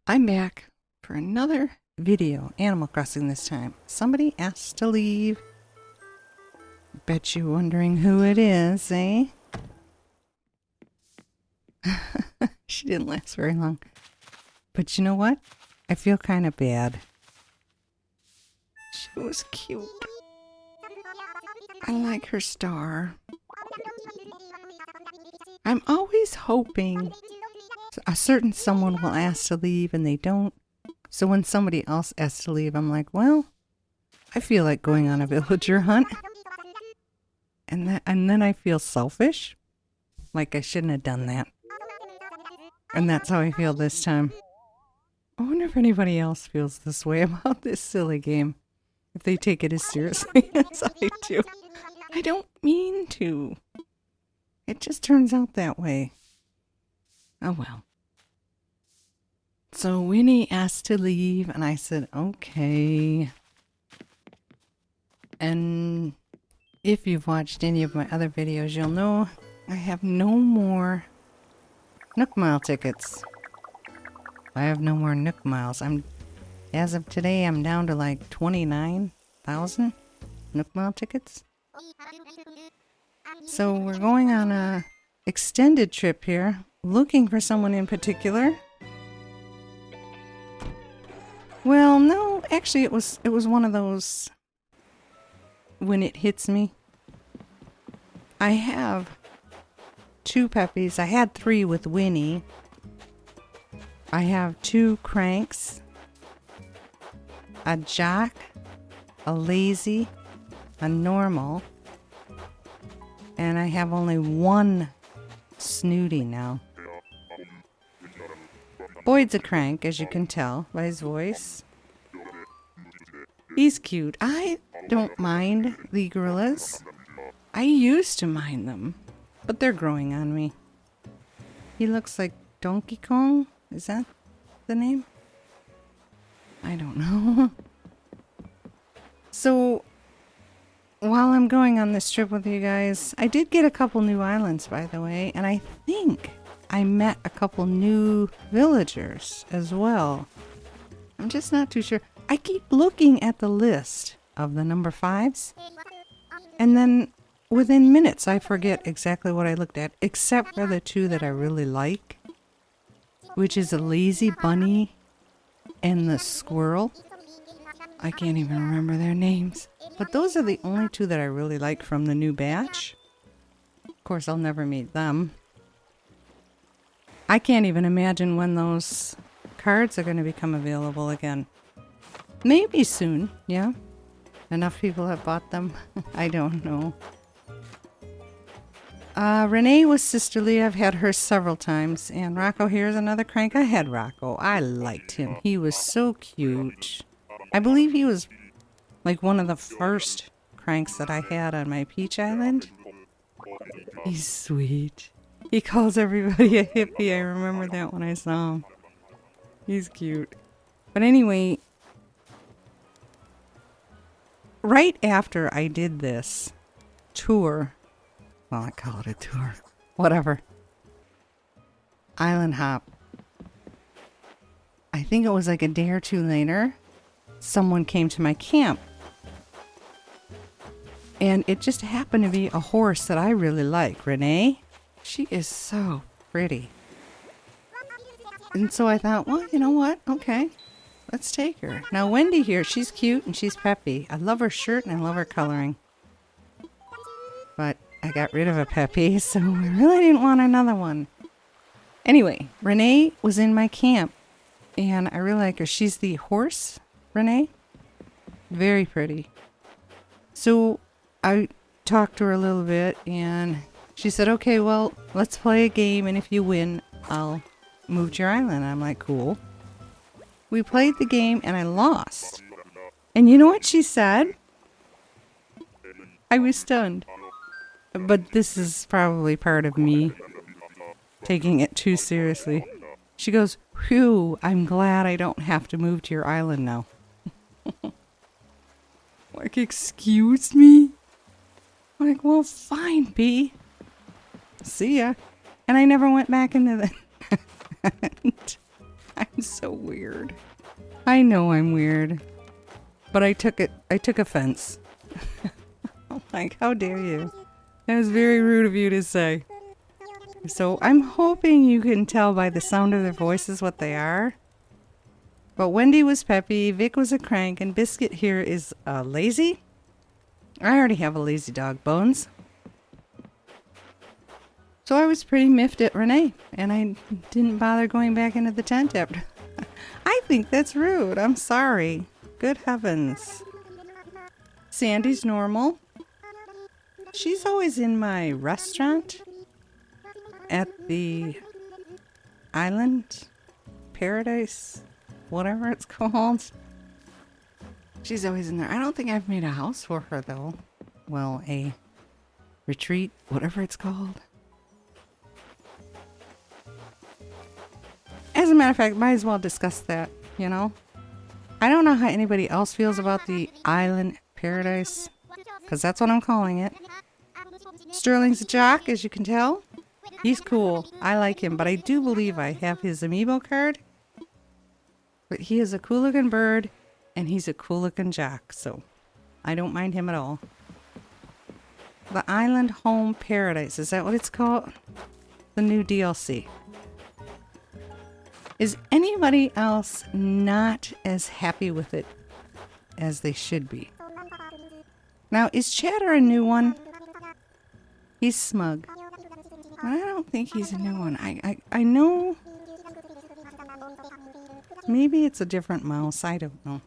I'm back for another video. Animal Crossing this time. Somebody asked to leave. Bet you're wondering who it is, eh? She didn't last very long. But you know what? I feel kind of bad. She was cute. I like her star. I'm always hoping a certain someone will ask to leave and they don't. So when somebody else asks to leave, I'm like, well, I feel like going on a villager hunt. And then I feel selfish. Like I shouldn't have done that. And that's how I feel this time. I wonder if anybody else feels this way about this silly game. If they take it as seriously as I do. I don't mean to. It just turns out that way. Oh well. So Winnie asked to leave and I said, okay. And if you've watched any of my other videos, you'll know I have no more Nook Mile tickets. I have no more Nook Miles. As of today, I'm down to like 29,000 Nook Mile tickets. So we're going on a extended trip here, looking for someone in particular. Well, no, actually it was one of those when it hits me. I have 2 puppies. I had 3 with Winnie. I have 2 cranks, a jock, a lazy, a normal, and I have only 1 snooty now. Boyd's a crank, as you can tell by his voice. He's cute. I don't mind the gorillas. I used to mind them, but they're growing on me. He looks like Donkey Kong. Is that the name? I don't know. So, while I'm going on this trip with you guys, I did get a couple new islands, by the way, and I think I met a couple new villagers as well. I'm just not too sure. I keep looking at the list of the number 5s, and then within minutes I forget exactly what I looked at, except for the 2 that I really like, which is a lazy bunny and the squirrel. I can't even remember their names, but those are the only 2 that I really like from the new batch. Of course, I'll never meet them. I can't even imagine when those cards are going to become available again. Maybe soon, yeah. Enough people have bought them. I don't know. Raine was sisterly. I've had her several times. And Rocco here is another crank. I had Rocco. I liked him. He was so cute. I believe he was like one of the first cranks that I had on my Peach Island. He's sweet. He calls everybody a hippie. I remember that when I saw him. He's cute. But anyway, right after I did this tour, well, I call it a tour, whatever, island hop, I think it was like a day or 2 later, someone came to my camp. And it just happened to be a horse that I really like, Raine. She is so pretty. And so I thought, well, you know what? Okay, let's take her. Now Wendy here, she's cute and she's peppy. I love her shirt and I love her coloring. But I got rid of a peppy, so I really didn't want another one. Anyway, Raine was in my camp and I really like her. She's the horse, Raine. Very pretty. So I talked to her a little bit and she said, okay, well, let's play a game, and if you win, I'll move to your island. I'm like, cool. We played the game, and I lost. And you know what she said? I was stunned. But this is probably part of me taking it too seriously. She goes, phew, I'm glad I don't have to move to your island now. Like, excuse me? I'm like, well, fine, B. See ya. And I never went back into the... I'm so so weird. I know I'm weird. But I took offense. Like, how dare you? That was very rude of you to say. So I'm hoping you can tell by the sound of their voices what they are. But Wendy was peppy, Vic was a crank, and Biscuit here is lazy. I already have a lazy dog, Bones. So I was pretty miffed at Renee, and I didn't bother going back into the tent after. I think that's rude. I'm sorry. Good heavens. Sandy's normal. She's always in my restaurant at the Island Paradise, whatever it's called. She's always in there. I don't think I've made a house for her, though. Well, a retreat, whatever it's called. As a matter of fact, might as well discuss that, you know? I don't know how anybody else feels about the Island Paradise, because that's what I'm calling it. Sterling's a jock, as you can tell. He's cool. I like him, but I do believe I have his amiibo card. But he is a cool-looking bird, and he's a cool-looking jock, so I don't mind him at all. The Island Home Paradise, is that what it's called? The new DLC. Is anybody else not as happy with it as they should be? Now, is Chatter a new one? He's smug. I don't think he's a new one. I know. Maybe it's a different mouse. I don't know.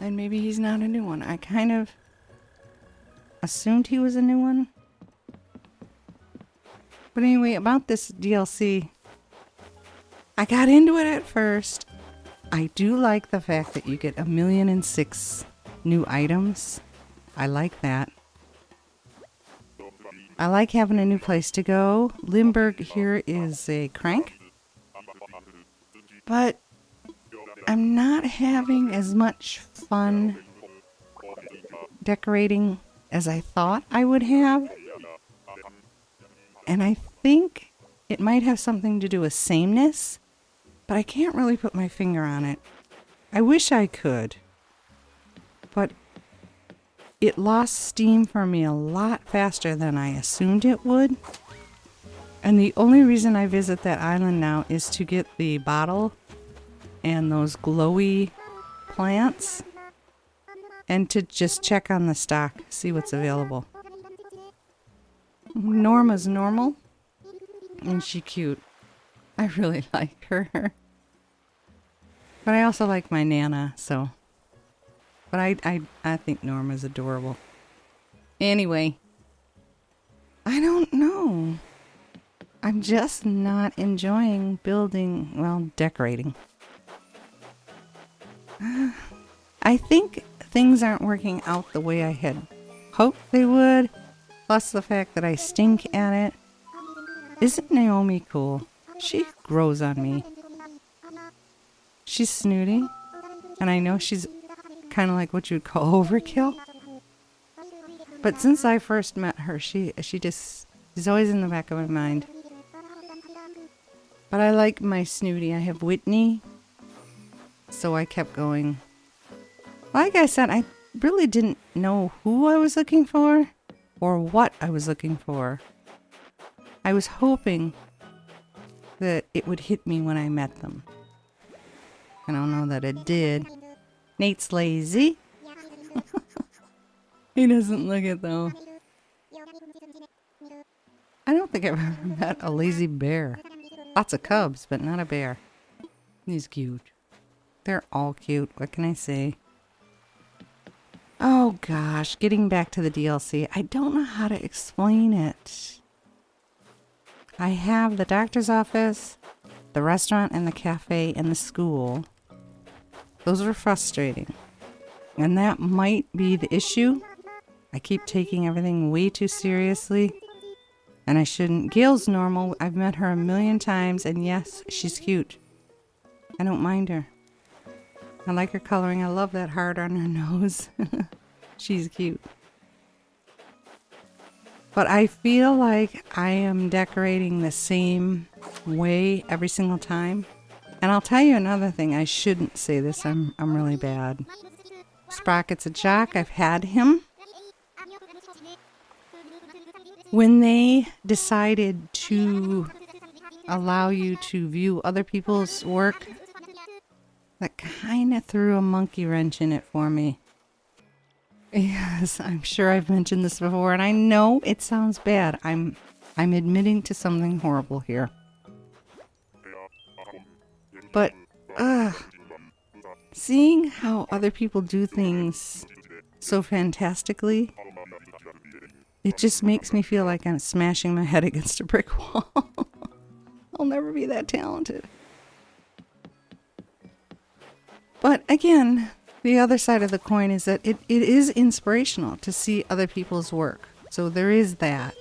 And maybe he's not a new one. I kind of assumed he was a new one. But anyway, about this DLC, I got into it at first. I do like the fact that you get 1,000,006 new items. I like that. I like having a new place to go. Limburg here is a crank. But I'm not having as much fun decorating as I thought I would have. And I think it might have something to do with sameness, but I can't really put my finger on it. I wish I could, but it lost steam for me a lot faster than I assumed it would. And the only reason I visit that island now is to get the bottle and those glowy plants and to just check on the stock, see what's available. Norma's normal and she's cute. I really like her. But I also like my Nana, so. But I think Norma's adorable. Anyway, I don't know. I'm just not enjoying building, well, decorating. I think things aren't working out the way I had hoped they would. Plus the fact that I stink at it. Isn't Naomi cool? She grows on me. She's snooty. And I know she's kind of like what you'd call overkill. But since I first met her, she's always in the back of my mind. But I like my snooty. I have Whitney. So I kept going. Like I said, I really didn't know who I was looking for or what I was looking for. I was hoping that it would hit me when I met them. I don't know that it did. Nate's lazy. He doesn't look it though. I don't think I've ever met a lazy bear. Lots of cubs, but not a bear. He's cute. They're all cute. What can I say? Oh gosh, getting back to the DLC. I don't know how to explain it. I have the doctor's office, the restaurant and the cafe and the school. Those are frustrating. And that might be the issue. I keep taking everything way too seriously. And I shouldn't. Gail's normal. I've met her 1,000,000 times. And yes, she's cute. I don't mind her. I like her coloring. I love that heart on her nose. She's cute. But I feel like I am decorating the same way every single time. And I'll tell you another thing. I shouldn't say this. I'm really bad. Sprocket's a jock. I've had him. When they decided to allow you to view other people's work, that kind of threw a monkey wrench in it for me. Yes, I'm sure I've mentioned this before, and I know it sounds bad. I'm admitting to something horrible here. But, seeing how other people do things so fantastically, it just makes me feel like I'm smashing my head against a brick wall. I'll never be that talented. But again, the other side of the coin is that it is inspirational to see other people's work. So there is that.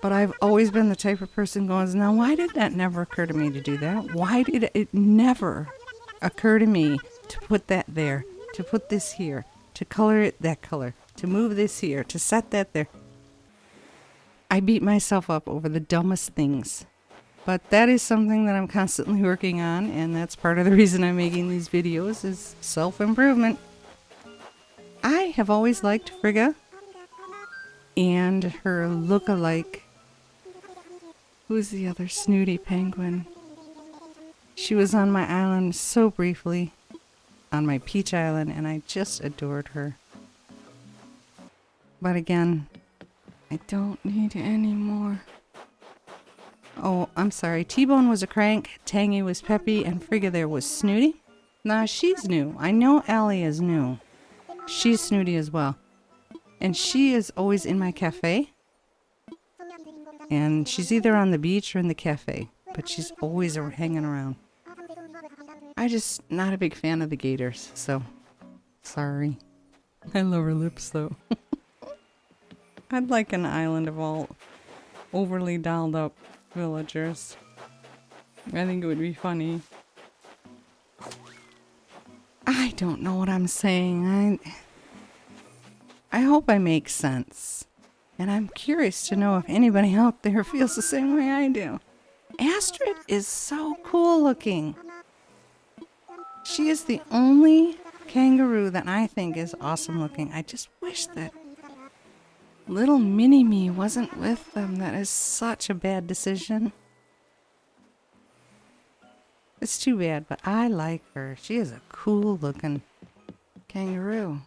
But I've always been the type of person going, now why did that never occur to me to do that? Why did it never occur to me to put that there, to put this here, to color it that color, to move this here, to set that there? I beat myself up over the dumbest things. But that is something that I'm constantly working on, and that's part of the reason I'm making these videos is self-improvement. I have always liked Frigga and her look-alike. Who's the other snooty penguin? She was on my island so briefly, on my Peach Island, and I just adored her. But again, I don't need any more. Oh, I'm sorry. T-Bone was a crank, Tangy was peppy, and Frigga there was snooty. Nah, she's new. I know Allie is new. She's snooty as well. And she is always in my cafe. And she's either on the beach or in the cafe. But she's always hanging around. I'm just not a big fan of the gators, so sorry. I love her lips, though. I'd like an island of all overly dolled up villagers. I think it would be funny. I don't know what I'm saying. I hope I make sense. And I'm curious to know if anybody out there feels the same way I do. Astrid is so cool looking. She is the only kangaroo that I think is awesome looking. I just wish that little mini-me wasn't with them. That is such a bad decision. It's too bad, but I like her. She is a cool looking kangaroo.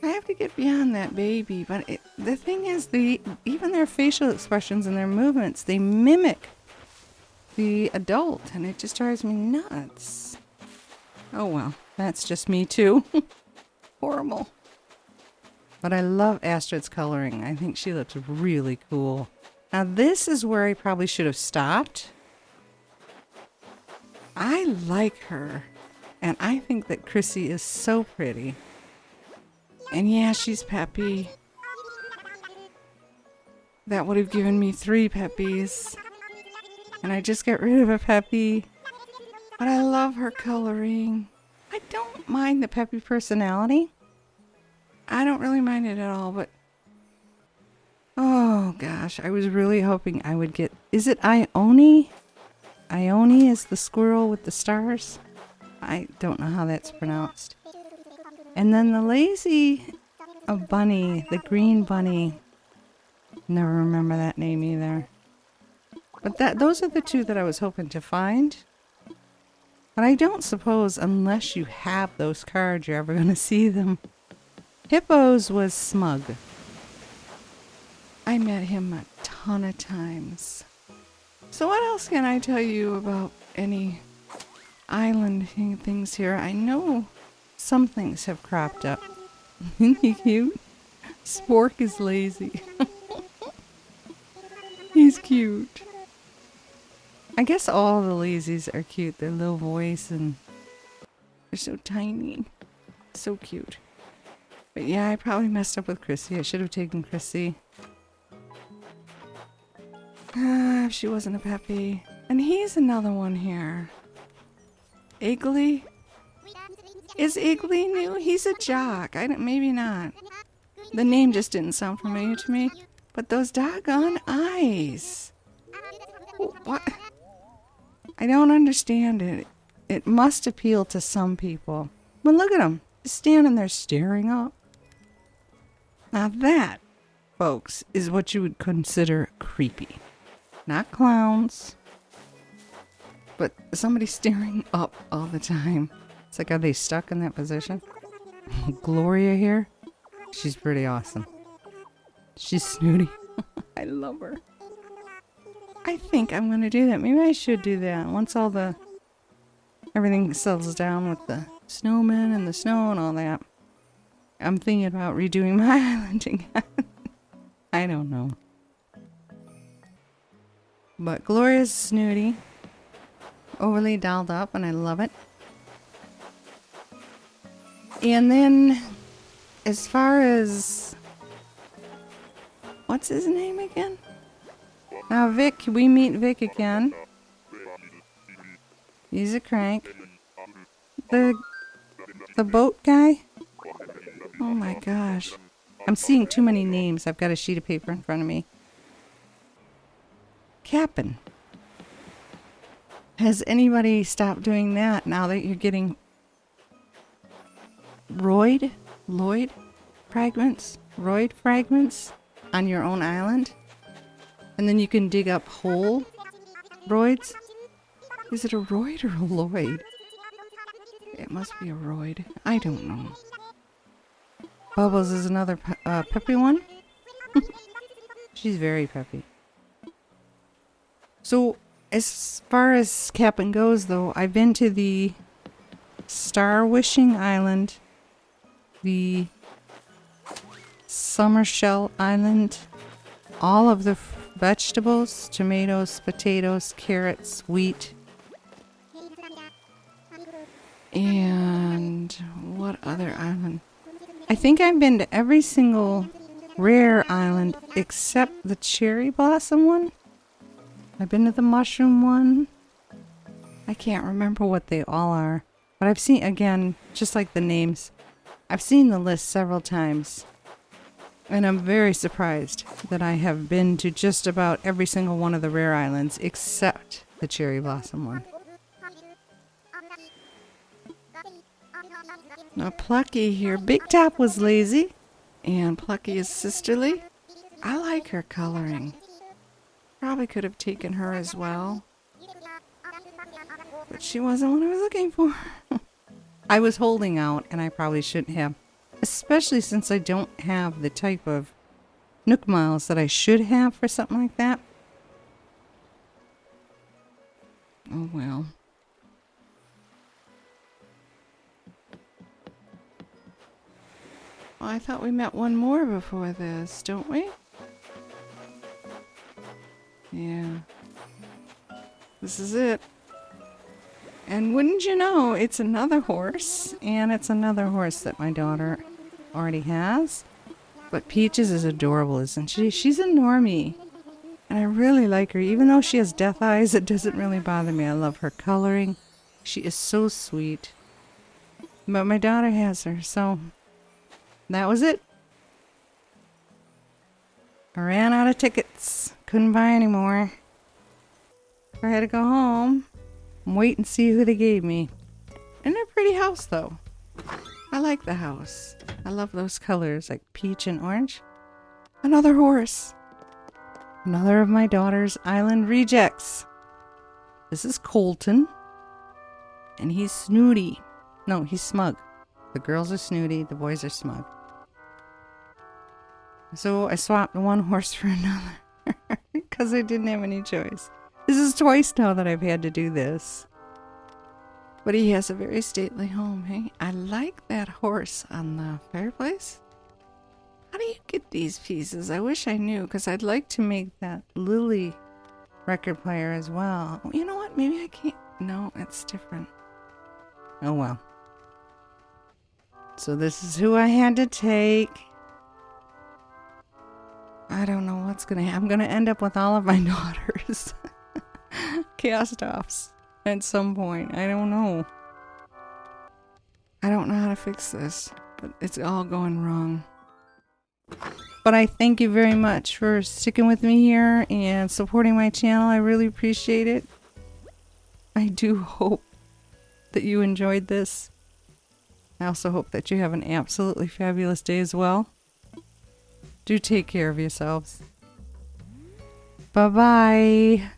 I have to get beyond that baby, but the thing is, even their facial expressions and their movements, they mimic the adult, and it just drives me nuts. Oh well, that's just me too. Horrible. But I love Astrid's coloring. I think she looks really cool. Now this is where I probably should have stopped. I like her, and I think that Chrissy is so pretty. And yeah, she's peppy. That would have given me 3 peppies. And I just got rid of a peppy. But I love her coloring. I don't mind the peppy personality. I don't really mind it at all, but oh gosh, I was really hoping I would get, is it Ione? Ione is the squirrel with the stars. I don't know how that's pronounced. And then the lazy bunny, the green bunny. Never remember that name either. But those are the 2 that I was hoping to find. But I don't suppose unless you have those cards you're ever going to see them. Hippos was Smug. I met him a ton of times. So what else can I tell you about any island things here? I know some things have cropped up. Isn't he cute? Spork is lazy. He's cute. I guess all the lazies are cute. Their little voice and they're so tiny. So cute. But yeah, I probably messed up with Chrissy. I should have taken Chrissy. If she wasn't a peppy. And he's another one here. Iggly? Is Iggly new? He's a jock. Maybe not. The name just didn't sound familiar to me. But those doggone eyes. What? I don't understand it. It must appeal to some people. But look at him. He's standing there staring up. Now that, folks, is what you would consider creepy. Not clowns, but somebody staring up all the time. It's like, are they stuck in that position? Gloria here. She's pretty awesome. She's snooty. I love her. I think I'm going to do that. Maybe I should do that once everything settles down with the snowmen and the snow and all that. I'm thinking about redoing my island again. I don't know. But Gloria's snooty. Overly dolled up, and I love it. And then, as far as... what's his name again? Now Vic, we meet Vic again. He's a crank. The boat guy? Oh my gosh. I'm seeing too many names. I've got a sheet of paper in front of me. Cap'n. Has anybody stopped doing that now that you're getting Lloyd fragments on your own island? And then you can dig up whole roids? Is it a roid or a Lloyd? It must be a roid. I don't know. Bubbles is another peppy one. She's very peppy. So, as far as Cap'n goes, though, I've been to the Star Wishing Island, the Summer Shell Island, all of the vegetables, tomatoes, potatoes, carrots, wheat, and what other island? I think I've been to every single rare island except the cherry blossom one. I've been to the mushroom one. I can't remember what they all are. But I've seen, again, just like the names, I've seen the list several times. And I'm very surprised that I have been to just about every single one of the rare islands except the cherry blossom one. Now Plucky here. Big Top was lazy. And Plucky is sisterly. I like her coloring. Probably could have taken her as well. But she wasn't what I was looking for. I was holding out, and I probably shouldn't have. Especially since I don't have the type of Nook Miles that I should have for something like that. Oh well. Well, I thought we met one more before this, don't we? Yeah. This is it. And wouldn't you know, it's another horse. And it's another horse that my daughter already has. But Peaches is adorable, isn't she? She's a normie. And I really like her. Even though she has death eyes, it doesn't really bother me. I love her coloring. She is so sweet. But my daughter has her, so that was it. I ran out of tickets. Couldn't buy any more. I had to go home and wait and see who they gave me. And a pretty house, though. I like the house. I love those colors, like peach and orange. Another horse. Another of my daughter's island rejects. This is Colton. And he's snooty. No, he's smug. The girls are snooty, the boys are smug. So I swapped one horse for another. Because I didn't have any choice. This is twice now that I've had to do this. But he has a very stately home, hey? I like that horse on the fireplace. How do you get these pieces? I wish I knew, because I'd like to make that Lily record player as well. You know what? Maybe I can't. No, it's different. Oh well. So this is who I had to take. I don't know what's going to happen. I'm going to end up with all of my daughters. Cast-offs at some point. I don't know. I don't know how to fix this, but it's all going wrong. But I thank you very much for sticking with me here and supporting my channel. I really appreciate it. I do hope that you enjoyed this. I also hope that you have an absolutely fabulous day as well. Do take care of yourselves. Bye-bye.